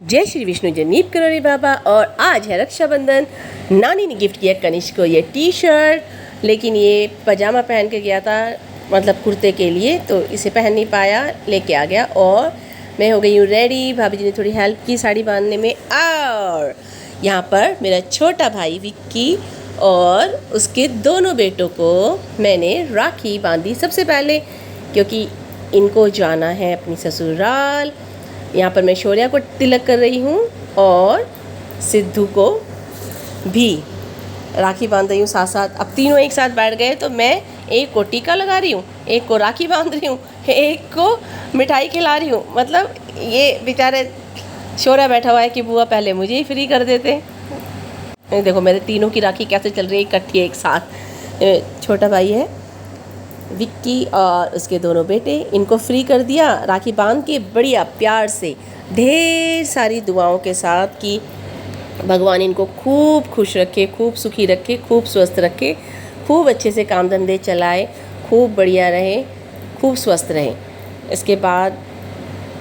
जय श्री विष्णु जनीब करोरी बाबा। और आज है रक्षाबंधन। नानी ने गिफ्ट किया कनिष्क को ये टी शर्ट, लेकिन ये पजामा पहन के गया था, मतलब कुर्ते के लिए, तो इसे पहन नहीं पाया, लेके आ गया। और मैं हो गई हूँ रेडी। भाभी जी ने थोड़ी हेल्प की साड़ी बांधने में। और यहाँ पर मेरा छोटा भाई विक्की और उसके दोनों बेटों को मैंने राखी बांधी सबसे पहले, क्योंकि इनको जाना है अपनी ससुराल। यहाँ पर मैं शौर्या को तिलक कर रही हूँ और सिद्धू को भी राखी बांध रही हूँ साथ साथ। अब तीनों एक साथ बैठ गए तो मैं एक को टीका लगा रही हूँ, एक को राखी बांध रही हूँ, एक को मिठाई खिला रही हूँ। मतलब ये बेचारे शौर्या बैठा हुआ है कि बुआ पहले मुझे ही फ्री कर देते। देखो मेरे तीनों की राखी कैसे चल रही है इकट्ठी एक साथ। छोटा भाई है विक्की और उसके दोनों बेटे, इनको फ्री कर दिया राखी बांध के बढ़िया प्यार से, ढेर सारी दुआओं के साथ कि भगवान इनको खूब खुश रखे, खूब सुखी रखे, खूब स्वस्थ रखे, खूब अच्छे से काम धंधे चलाए, खूब बढ़िया रहे, खूब स्वस्थ रहे। इसके बाद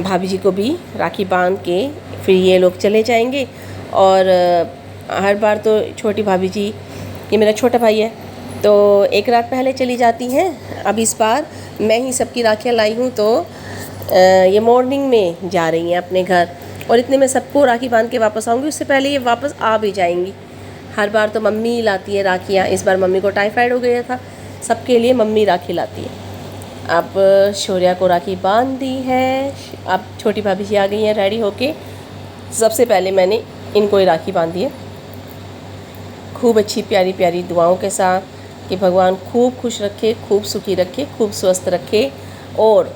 भाभी जी को भी राखी बांध के फिर ये लोग चले जाएंगे। और हर बार तो छोटी भाभी जी, ये मेरा छोटा भाई है, तो एक रात पहले चली जाती हैं। अब इस बार मैं ही सबकी राखियाँ लाई हूँ, तो ये मॉर्निंग में जा रही हैं अपने घर। और इतने में सबको राखी बांध के वापस आऊँगी, उससे पहले ये वापस आ भी जाएंगी। हर बार तो मम्मी ही लाती है राखियाँ, इस बार मम्मी को टाइफाइड हो गया था, सबके लिए मम्मी राखी लाती है। अब शौर्या को राखी बांध दी है। अब छोटी भाभी जी आ गई हैं रेडी होके। सबसे पहले मैंने इनको ही राखी बांधी है, खूब अच्छी प्यारी प्यारी दुआओं के साथ कि भगवान खूब खुश रखे, खूब सुखी रखे, खूब स्वस्थ रखे। और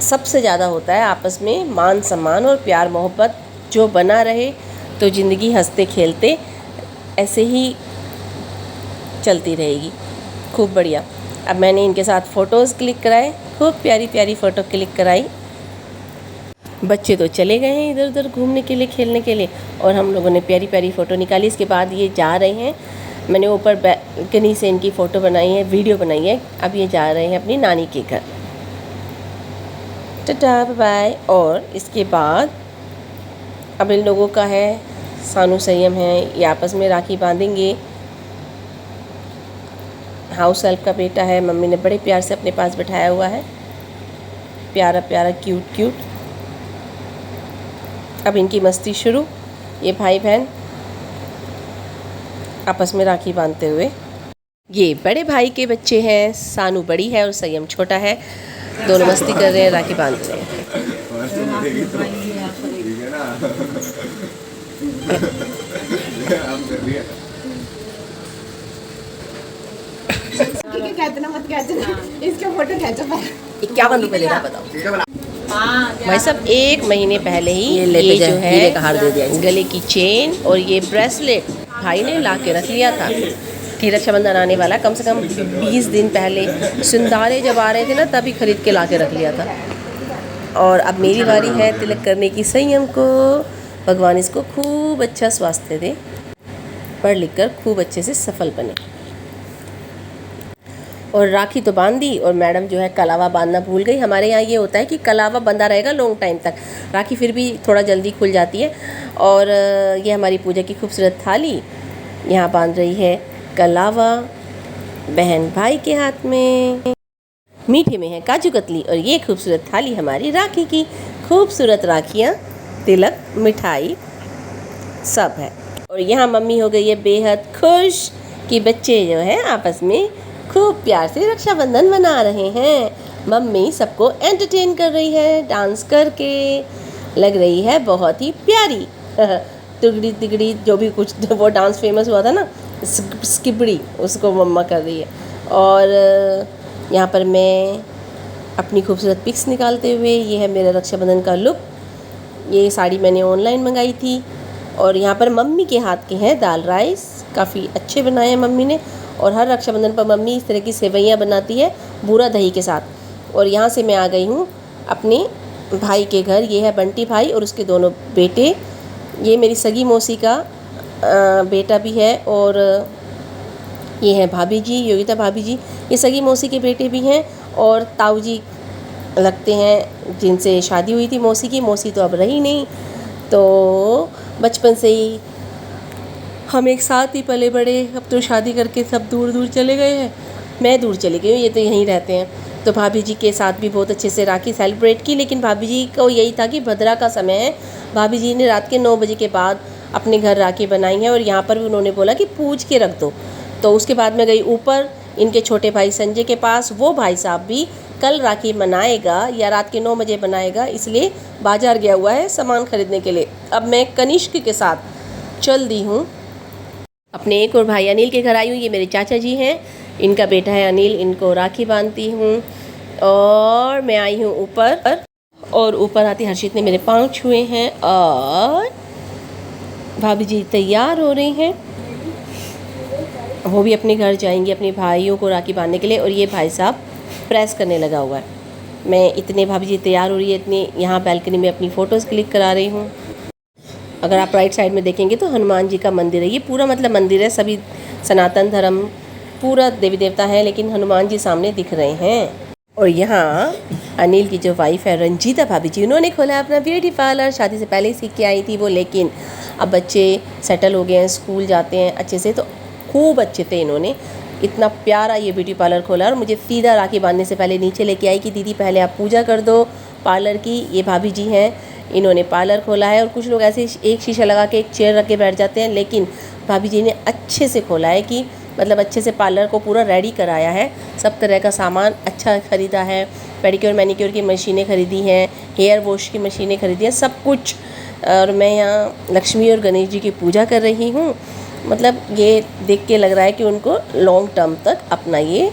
सबसे ज़्यादा होता है आपस में मान सम्मान और प्यार मोहब्बत जो बना रहे, तो ज़िंदगी हंसते खेलते ऐसे ही चलती रहेगी। खूब बढ़िया। अब मैंने इनके साथ फ़ोटोज़ क्लिक कराए, खूब प्यारी प्यारी फ़ोटो क्लिक कराई। बच्चे तो चले गए हैं इधर उधर घूमने के लिए, खेलने के लिए, और हम लोगों ने प्यारी प्यारी फ़ोटो निकाली। इसके बाद ये जा रहे हैं, मैंने ऊपर बैल्कनी से इनकी फ़ोटो बनाई है, वीडियो बनाई है। अब ये जा रहे हैं अपनी नानी के घर। Tata bye bye. और इसके बाद अब इन लोगों का है, सानू संयम है, ये आपस में राखी बांधेंगे। हाउस हेल्प का बेटा है, मम्मी ने बड़े प्यार से अपने पास बिठाया हुआ है, प्यारा प्यारा क्यूट क्यूट। अब इनकी मस्ती शुरू। ये भाई बहन आपस में राखी बांधते हुए। ये बड़े भाई के बच्चे हैं, सानू बड़ी है और संयम छोटा है, दोनों मस्ती कर रहे हैं, राखी बांध रहे हैं। इसके फोटो खींचो। 51 रुपये लेना, बताओ भाई साहब। 1 महीने पहले ही ये जो है हार दे दिया, गले की चेन और ये ब्रेसलेट भाई ने ला के रख लिया था कि रक्षाबंधन आने वाला, कम से कम 20 दिन पहले सिंदारे जब आ रहे थे ना, तभी खरीद के ला के रख लिया था। और अब मेरी बारी है तिलक करने की संयम को। भगवान इसको खूब अच्छा स्वास्थ्य दे, पढ़ लिख कर खूब अच्छे से सफल बने। और राखी तो बांधी, और मैडम जो है कलावा बांधना भूल गई। हमारे यहाँ ये होता है कि कलावा बंधा रहेगा लॉन्ग टाइम तक, राखी फिर भी थोड़ा जल्दी खुल जाती है। और ये हमारी पूजा की खूबसूरत थाली यहाँ बांध रही है कलावा बहन भाई के हाथ में। मीठे में है काजू कतली, और ये खूबसूरत थाली हमारी राखी की। खूबसूरत राखियाँ, तिलक, मिठाई सब है। और यहाँ मम्मी हो गई है बेहद खुश कि बच्चे जो है आपस में खूब प्यार से रक्षाबंधन मना रहे हैं। मम्मी सबको एंटरटेन कर रही है डांस करके, लग रही है बहुत ही प्यारी। तिगड़ी तिगड़ी जो भी कुछ वो डांस फेमस हुआ था ना, स्किबड़ी, उसको मम्मा कर रही है। और यहाँ पर मैं अपनी खूबसूरत पिक्स निकालते हुए, ये है मेरा रक्षाबंधन का लुक। ये साड़ी मैंने ऑनलाइन मंगाई थी। और यहाँ पर मम्मी के हाथ के हैं दाल राइस, काफ़ी अच्छे बनाए हैं मम्मी ने। और हर रक्षाबंधन पर मम्मी इस तरह की सेवइयाँ बनाती है बूरा दही के साथ। और यहाँ से मैं आ गई हूँ अपने भाई के घर। ये है बंटी भाई और उसके दोनों बेटे। ये मेरी सगी मौसी का बेटा भी है, और ये हैं भाभी जी, योगिता भाभी जी, ये सगी मौसी के बेटे भी हैं। और ताऊ जी लगते हैं जिनसे शादी हुई थी मौसी की। मौसी तो अब रही नहीं, तो बचपन से ही हम एक साथ ही पले बड़े। अब तो शादी करके सब दूर दूर चले गए हैं, मैं दूर चली गई हूँ, ये तो यहीं रहते हैं। तो भाभी जी के साथ भी बहुत अच्छे से राखी सेलिब्रेट की, लेकिन भाभी जी को यही था कि भद्रा का समय है, भाभी जी ने रात के 9 बजे के बाद अपने घर राखी बनाई है और यहाँ पर भी उन्होंने बोला कि पूछ के रख दो। तो उसके बाद मैं गई ऊपर इनके छोटे भाई संजय के पास। वो भाई साहब भी कल राखी मनाएगा या रात के 9 बजे बनाएगा, इसलिए बाजार गया हुआ है सामान खरीदने के लिए। अब मैं कनिष्क के साथ चल दी हूँ अपने एक और भाई अनिल के घर आई हूँ। ये मेरे चाचा जी हैं, इनका बेटा है अनिल, इनको राखी बांधती हूँ। और मैं आई हूँ ऊपर, और ऊपर आती हर्षित ने मेरे पाँव छुए हैं और भाभी जी तैयार हो रही हैं। वो भी अपने घर जाएंगी अपने भाइयों को राखी बांधने के लिए। और ये भाई साहब प्रेस करने लगा हुआ है। मैं इतने भाभी जी तैयार हो रही है, इतनी यहाँ बैल्कनी में अपनी फ़ोटोज़ क्लिक करा रही हूँ। अगर आप राइट साइड में देखेंगे तो हनुमान जी का मंदिर है। ये पूरा मतलब मंदिर है, सभी सनातन धर्म पूरा देवी देवता है, लेकिन हनुमान जी सामने दिख रहे हैं। और यहाँ अनिल की जो वाइफ है रंजीता भाभी जी, उन्होंने खोला अपना ब्यूटी पार्लर। शादी से पहले ही सीख के आई थी वो, लेकिन अब बच्चे सेटल हो गए हैं, स्कूल जाते हैं अच्छे से, तो खूब अच्छे थे इन्होंने इतना प्यारा ये ब्यूटी पार्लर खोला। और मुझे सीधा राखी बांधने से पहले नीचे लेके आई कि दीदी पहले आप पूजा कर दो पार्लर की। ये भाभी जी हैं, इन्होंने पार्लर खोला है। और कुछ लोग ऐसे एक शीशा लगा के एक चेयर रख के बैठ जाते हैं, लेकिन भाभी जी ने अच्छे से खोला है कि मतलब अच्छे से पार्लर को पूरा रेडी कराया है। सब तरह का सामान अच्छा ख़रीदा है, पेडिक्योर मैनिक्योर की मशीनें ख़रीदी हैं, हेयर वॉश की मशीनें ख़रीदी हैं, सब कुछ। और मैं यहाँ लक्ष्मी और गणेश जी की पूजा कर रही हूँ। मतलब ये देख के लग रहा है कि उनको लॉन्ग टर्म तक अपना ये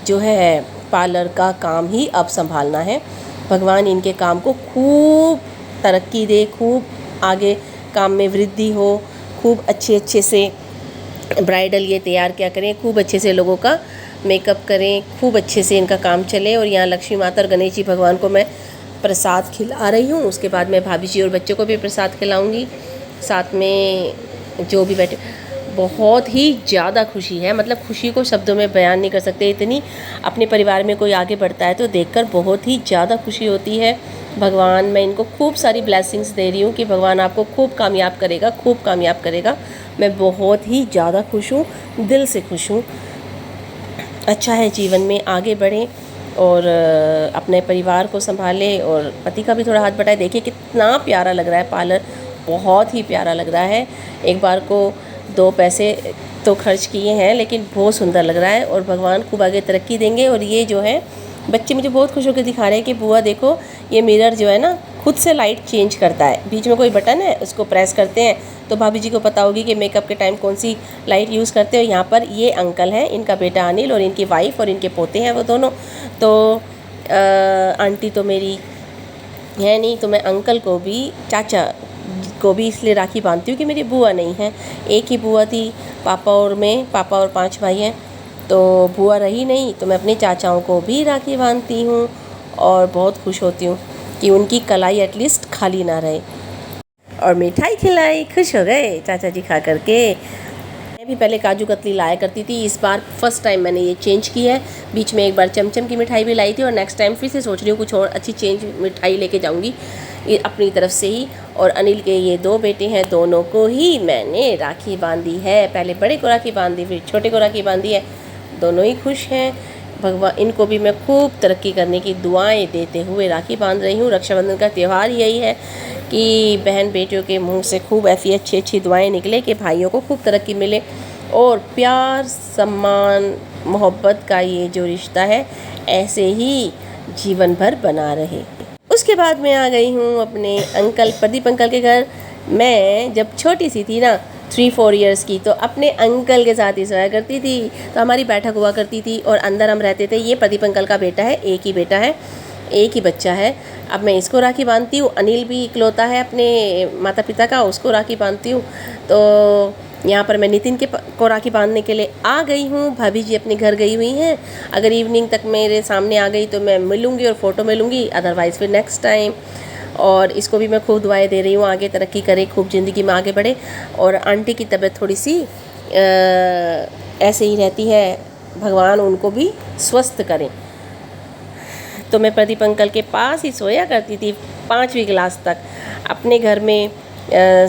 जो है पार्लर का काम ही अब संभालना है। भगवान इनके काम को खूब तरक्की दे, खूब आगे काम में वृद्धि हो, खूब अच्छे से ब्राइडल ये तैयार क्या करें, खूब अच्छे से लोगों का मेकअप करें, खूब अच्छे से इनका काम चले। और यहाँ लक्ष्मी माता और गणेश जी भगवान को मैं प्रसाद खिला रही हूँ। उसके बाद मैं भाभी जी और बच्चों को भी प्रसाद खिलाऊँगी, साथ में जो भी बैठे। बहुत ही ज़्यादा खुशी है, मतलब खुशी को शब्दों में बयान नहीं कर सकते। इतनी अपने परिवार में कोई आगे बढ़ता है तो देखकर बहुत ही ज़्यादा खुशी होती है। भगवान, मैं इनको खूब सारी ब्लेसिंग्स दे रही हूँ कि भगवान आपको खूब कामयाब करेगा, खूब कामयाब करेगा। मैं बहुत ही ज़्यादा खुश हूँ, दिल से खुश हूँ। अच्छा है जीवन में आगे बढ़ें और अपने परिवार को संभालें और पति का भी थोड़ा हाथ बटाएं। देखिए कितना प्यारा लग रहा है पार्लर, बहुत ही प्यारा लग रहा है। एक बार को 2 पैसे तो खर्च किए हैं, लेकिन बहुत सुंदर लग रहा है और भगवान खूब आगे तरक्की देंगे। और ये जो है बच्चे मुझे बहुत खुश होकर दिखा रहे हैं कि बुआ देखो ये मिरर जो है ना खुद से लाइट चेंज करता है, बीच में कोई बटन है उसको प्रेस करते हैं तो भाभी जी को पता होगी कि मेकअप के टाइम कौन सी लाइट यूज़ करते हो। यहाँ पर ये अंकल हैं, इनका बेटा अनिल और इनकी वाइफ और इनके पोते हैं वो दोनों। तो आंटी तो मेरी है नहीं, तो मैं अंकल को भी, चाचा को भी इसलिए राखी बांधती हूँ कि मेरी बुआ नहीं है। एक ही बुआ थी, पापा और 5 भाई हैं, तो बुआ रही नहीं, तो मैं अपने चाचाओं को भी राखी बांधती हूँ और बहुत खुश होती हूँ कि उनकी कलाई एटलीस्ट खाली ना रहे। और मिठाई खिलाई, खुश हो गए चाचा जी खा करके। मैं भी पहले काजू कतली लाया करती थी, इस बार फर्स्ट टाइम मैंने ये चेंज की है। बीच में एक बार चमचम की मिठाई भी लाई थी और नेक्स्ट टाइम फिर से सोच रही हूँ कुछ और अच्छी चेंज मिठाई लेके जाऊँगी अपनी तरफ से ही। और अनिल के ये 2 बेटे हैं, दोनों को ही मैंने राखी बांधी है। पहले बड़े को राखी बांधी, फिर छोटे को राखी बांधी है। दोनों ही खुश हैं। भगवान, इनको भी मैं खूब तरक्की करने की दुआएं देते हुए राखी बांध रही हूँ। रक्षाबंधन का त्यौहार यही है कि बहन बेटियों के मुंह से खूब ऐसी अच्छी दुआएं निकले कि भाइयों को खूब तरक्की मिले और प्यार, सम्मान, मोहब्बत का ये जो रिश्ता है ऐसे ही जीवन भर बना रहे। उसके बाद मैं आ गई हूँ अपने अंकल प्रदीप अंकल के घर। मैं जब छोटी सी थी ना, 3-4 इयर्स की, तो अपने अंकल के साथ ही सोया करती थी। तो हमारी बैठक हुआ करती थी और अंदर हम रहते थे। ये प्रदीप अंकल का बेटा है, एक ही बेटा है, एक ही बच्चा है। अब मैं इसको राखी बांधती हूँ। अनिल भी इकलौता है अपने माता पिता का, उसको राखी बांधती हूँ। तो यहाँ पर मैं नितिन को राखी बांधने के लिए आ गई हूँ। भाभी जी अपने घर गई हुई हैं। अगर इवनिंग तक मेरे सामने आ गई तो मैं मिलूँगी और फ़ोटो में लूँगी, अदरवाइज़ फिर नेक्स्ट टाइम। और इसको भी मैं खूब दुआएं दे रही हूँ, आगे तरक्की करे, खूब ज़िंदगी में आगे बढ़े। और आंटी की तबीयत थोड़ी सी ऐसे ही रहती है, भगवान उनको भी स्वस्थ करें। तो मैं प्रदीप अंकल के पास ही सोया करती थी 5वीं क्लास तक। अपने घर में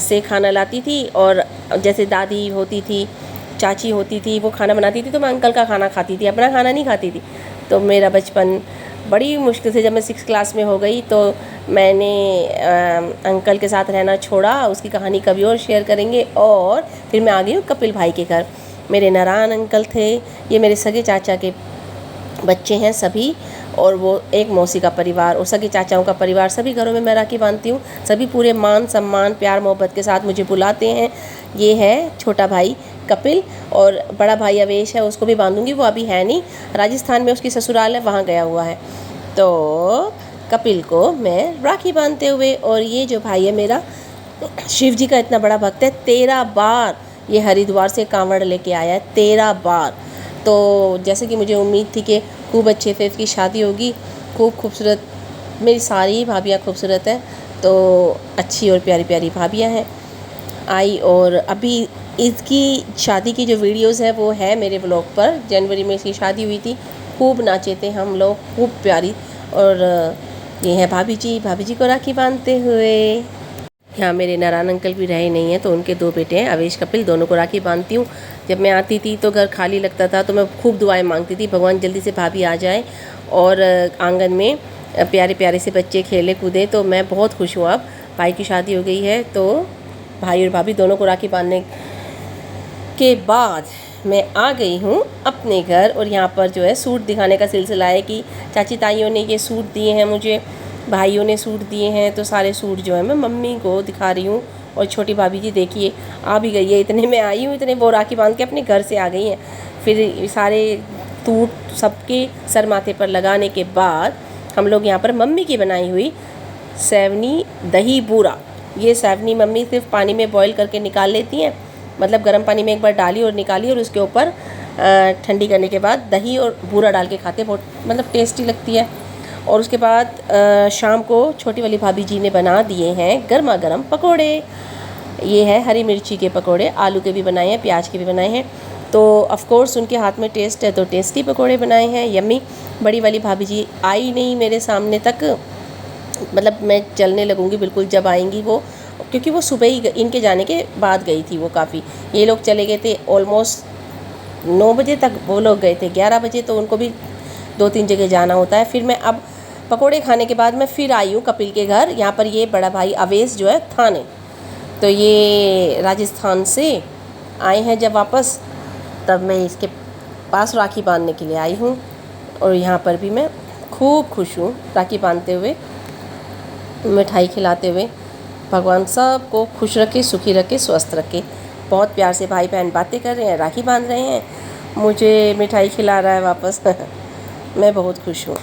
से खाना लाती थी, और जैसे दादी होती थी, चाची होती थी, वो खाना बनाती थी तो मैं अंकल का खाना खाती थी, अपना खाना नहीं खाती थी। तो मेरा बचपन बड़ी मुश्किल से, जब मैं 6 क्लास में हो गई तो मैंने अंकल के साथ रहना छोड़ा। उसकी कहानी कभी और शेयर करेंगे। और फिर मैं आ गई हूँ कपिल भाई के घर। मेरे नारायण अंकल थे, ये मेरे सगे चाचा के बच्चे हैं सभी, और वो एक मौसी का परिवार और सगे चाचाओं का परिवार। सभी घरों में मैं राखी बांधती हूँ, सभी पूरे मान सम्मान प्यार मोहब्बत के साथ मुझे बुलाते हैं। ये है छोटा भाई कपिल, और बड़ा भाई अवेश है, उसको भी बांधूंगी, वो अभी है नहीं, राजस्थान में उसकी ससुराल है, वहाँ गया हुआ है। तो कपिल को मैं राखी बांधते हुए, और ये जो भाई है मेरा, शिव जी का इतना बड़ा भक्त है, 13 बार ये हरिद्वार से कांवड़ लेके आया है, 13 बार। तो जैसे कि मुझे उम्मीद थी कि खूब अच्छे से इसकी शादी होगी, खूब खूबसूरत, मेरी सारी भाभियाँ खूबसूरत हैं, तो अच्छी और प्यारी प्यारी भाभियाँ हैं आई। और अभी इसकी शादी की जो वीडियोस है वो है मेरे ब्लॉग पर। जनवरी में इसकी शादी हुई थी, खूब नाचे थे हम लोग, खूब प्यारी। और ये है भाभी जी को राखी बांधते हुए। यहाँ मेरे नारायण अंकल भी रहे नहीं हैं, तो उनके 2 बेटे हैं अवेश कपिल, दोनों को राखी बांधती हूँ। जब मैं आती थी तो घर खाली लगता था, तो मैं खूब दुआएं मांगती थी, भगवान जल्दी से भाभी आ जाए और आंगन में प्यारे प्यारे से बच्चे खेले कूदें। तो मैं बहुत खुश हूँ। अब भाई की शादी हो गई है, तो भाई और भाभी दोनों को राखी बांधने के बाद मैं आ गई हूँ अपने घर। और यहाँ पर जो है सूट दिखाने का सिलसिला है कि चाची ताइयों ने ये सूट दिए हैं मुझे, भाइयों ने सूट दिए हैं, तो सारे सूट जो है मैं मम्मी को दिखा रही हूँ। और छोटी भाभी जी देखिए आ भी गई है, इतने में आई हूँ, इतने वो राखी बांध के अपने घर से आ गई हैं। फिर सारे सूट सबके सर माथे पर लगाने के बाद हम लोग यहाँ पर मम्मी की बनाई हुई सेवनी दही बूरा, ये सेवनी मम्मी सिर्फ पानी में बॉईल करके निकाल लेती हैं, मतलब गर्म पानी में एक बार डाली और निकाली, और उसके ऊपर ठंडी करने के बाद दही और बूरा डाल के खाते, बहुत मतलब टेस्टी लगती है। और उसके बाद शाम को छोटी वाली भाभी जी ने बना दिए हैं गर्मा गर्म पकोड़े। ये है हरी मिर्ची के पकोड़े, आलू के भी बनाए हैं, प्याज के भी बनाए हैं। तो ऑफ कोर्स उनके हाथ में टेस्ट है, तो टेस्टी पकोड़े बनाए हैं, यम्मी। बड़ी वाली भाभी जी आई नहीं मेरे सामने तक, मतलब मैं चलने लगूँगी बिल्कुल जब आएंगी वो, क्योंकि वो सुबह ही इनके जाने के बाद गई थी वो काफ़ी। ये लोग चले गए थे ऑलमोस्ट 9 बजे तक, वो लोग गए थे 11 बजे, तो उनको भी 2-3 जगह जाना होता है। फिर मैं अब पकोड़े खाने के बाद मैं फिर आई हूँ कपिल के घर। यहाँ पर ये बड़ा भाई अवेश जो है थाने, तो ये राजस्थान से आए हैं जब वापस, तब मैं इसके पास राखी बांधने के लिए आई हूँ। और यहाँ पर भी मैं खूब खुश हूँ राखी बांधते हुए, मिठाई खिलाते हुए। भगवान सबको खुश रखे, सुखी रखे, स्वस्थ रखे। बहुत प्यार से भाई बहन बातें कर रहे हैं, राखी बांध रहे हैं, मुझे मिठाई खिला रहा है वापस। मैं बहुत खुश हूँ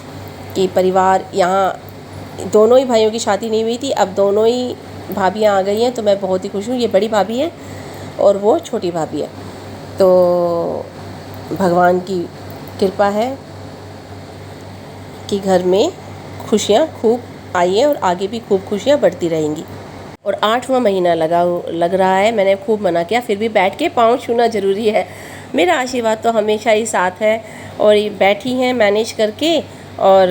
कि परिवार, यहाँ दोनों ही भाइयों की शादी नहीं हुई थी, अब दोनों ही भाभियाँ आ गई हैं, तो मैं बहुत ही खुश हूँ। ये बड़ी भाभी है और वो छोटी भाभी है, तो भगवान की कृपा है कि घर में खुशियाँ खूब आई हैं और आगे भी खूब खुशियाँ बढ़ती रहेंगी। और 8वां महीना लग रहा है, मैंने खूब मना किया, फिर भी बैठ के पाँव छूना ज़रूरी है। मेरा आशीर्वाद तो हमेशा ही साथ है, और ये बैठी हैं मैनेज करके, और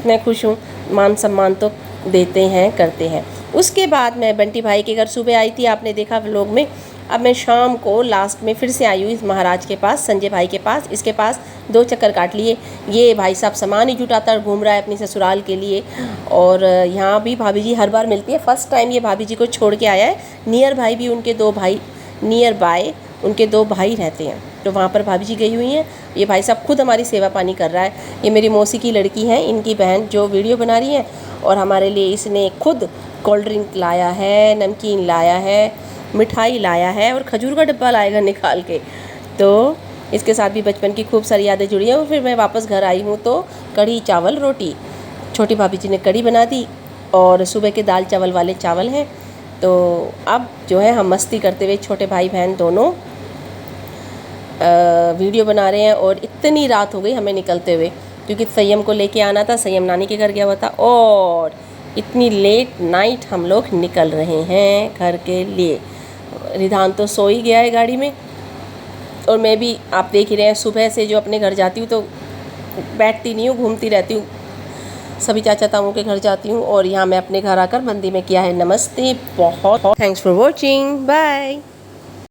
मैं खुश हूँ। मान सम्मान तो देते हैं, करते हैं। उसके बाद मैं बंटी भाई के घर सुबह आई थी, आपने देखा व्लॉग में। अब मैं शाम को लास्ट में फिर से आई हूँ इस महाराज के पास, संजय भाई के पास। इसके पास 2 चक्कर काट लिए। ये भाई साहब सामान ही जुटाता और घूम रहा है अपनी ससुराल के लिए। और यहाँ भी भाभी जी हर बार मिलती है, फर्स्ट टाइम ये भाभी जी को छोड़ के आया है। नियर भाई भी उनके 2 भाई, नियर बाय उनके 2 भाई रहते हैं, तो वहाँ पर भाभी जी गई हुई हैं। ये भाई साहब खुद हमारी सेवा पानी कर रहा है। ये मेरी मौसी की लड़की है, इनकी बहन जो वीडियो बना रही है, और हमारे लिए इसने खुद कोल्ड ड्रिंक लाया है, नमकीन लाया है, मिठाई लाया है, और खजूर का डब्बा लाएगा निकाल के। तो इसके साथ भी बचपन की खूब सारी यादें जुड़ी हैं। और फिर मैं वापस घर आई हूँ तो कढ़ी चावल रोटी, छोटी भाभी जी ने कढ़ी बना दी, और सुबह के दाल चावल वाले चावल हैं। तो अब जो है हम मस्ती करते हुए छोटे भाई बहन दोनों वीडियो बना रहे हैं। और इतनी रात हो गई हमें निकलते हुए, क्योंकि संयम को लेके आना था, संयम नानी के घर गया हुआ था, और इतनी लेट नाइट हम लोग निकल रहे हैं घर के लिए। रिधान तो सो ही गया है गाड़ी में, और मैं भी, आप देख ही रहे हैं, सुबह से जो अपने घर जाती हूँ तो बैठती नहीं हूँ, घूमती रहती हूँ सभी चाचा ताऊ के घर जाती हूँ और यहाँ मैं अपने घर आकर मंदिर में किया है नमस्ते। बहुत थैंक्स फॉर वॉचिंग, बाय।